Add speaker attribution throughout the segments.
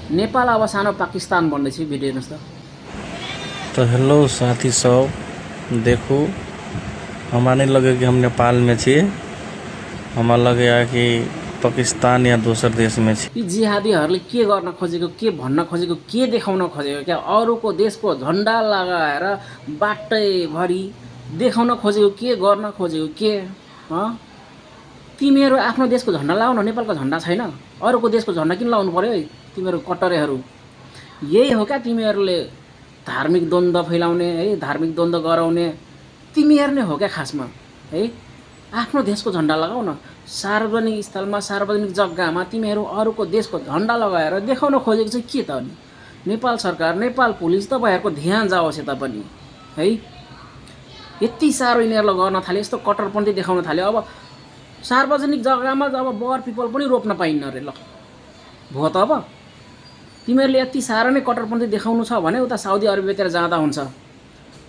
Speaker 1: नेपाल अब सानो पाकिस्तान बन्दैछ भिडियो हेर्नुहोस् त।
Speaker 2: तो हेलो साथी सब, देखो हमारे लगे कि हम नेपाल में छे, हमारा लगे कि पाकिस्तान या दोसर देश में छे।
Speaker 1: यी जिहादीहरूले के गर्न खोजेको, के भन्न खोजेको, के देखाउन खोजेको क्या? अरूको देशको झन्डा लगाएर बाटैभरि देखाउन खोजेको, के गर्न खोजेको के? तिमीहरू आफ्नो देशको झन्डा लाउ न, नेपालको झन्डा छैन, अरूको देशको झन्डा किन लाउनु पर्यो है तिमीहरू कट्टरेहरू? यही हो क्या तिमीहरूले धार्मिक द्वन्द्व फैलाउने है, धार्मिक द्वन्द्व गराउने तिमीहरू नै हो क्या खासमा है। आफ्नो देशको झन्डा लगाउ न। सार्वजनिक स्थलमा, सार्वजनिक जग्गामा तिमीहरू अरूको देशको झन्डा लगाएर देखाउन खोजेको चाहिँ के त अनि? नेपाल सरकार, नेपाल पुलिस, तपाईँहरूको ध्यान जाओस् यता पनि है। यति साह्रो यिनीहरूले गर्न थाल्यो, यस्तो कट्टरपन्थी देखाउन थाल्यो। अब सार्वजनिक जग्गामा अब बर पिपल पनि रोप्न पाइन्न अरे। ल भयो त अब तिमीहरूले यति साह्रो नै कट्टरपन्थी देखाउनु छ भने उता साउदी अरेबियातिर जाँदा हुन्छ।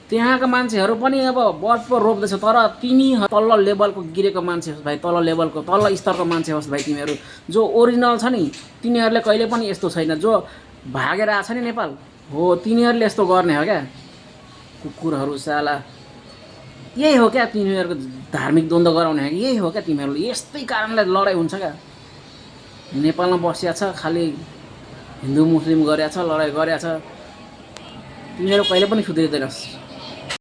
Speaker 1: त्यहाँका मान्छेहरू पनि अब बर पिपल रोप्दैछ, तर तिमी तल्लो लेभलको गिरेको मान्छे होस् भाइ, तल्लो लेभलको, तल्लो स्तरको मान्छे होस् भाइ, तिमीहरू जो ओरिजिनल छ नि तिनीहरूले कहिले पनि यस्तो छैन। जो भागेर आछ नि नेपाल हो तिनीहरूले यस्तो गर्ने हो क्या कुकुरहरू साला। यही हो क्या तिमीहरूको धार्मिक द्वन्द्व गराउने हो कि? यही हो क्या तिमीहरूले? यस्तै कारणले लडाइँ हुन्छ क्या। नेपालमा बसिया छ, खालि हिन्दू मुस्लिम गरेछ, लडाइँ गरेछ। तिमीहरू कहिले पनि सुध्रिँदैनस्।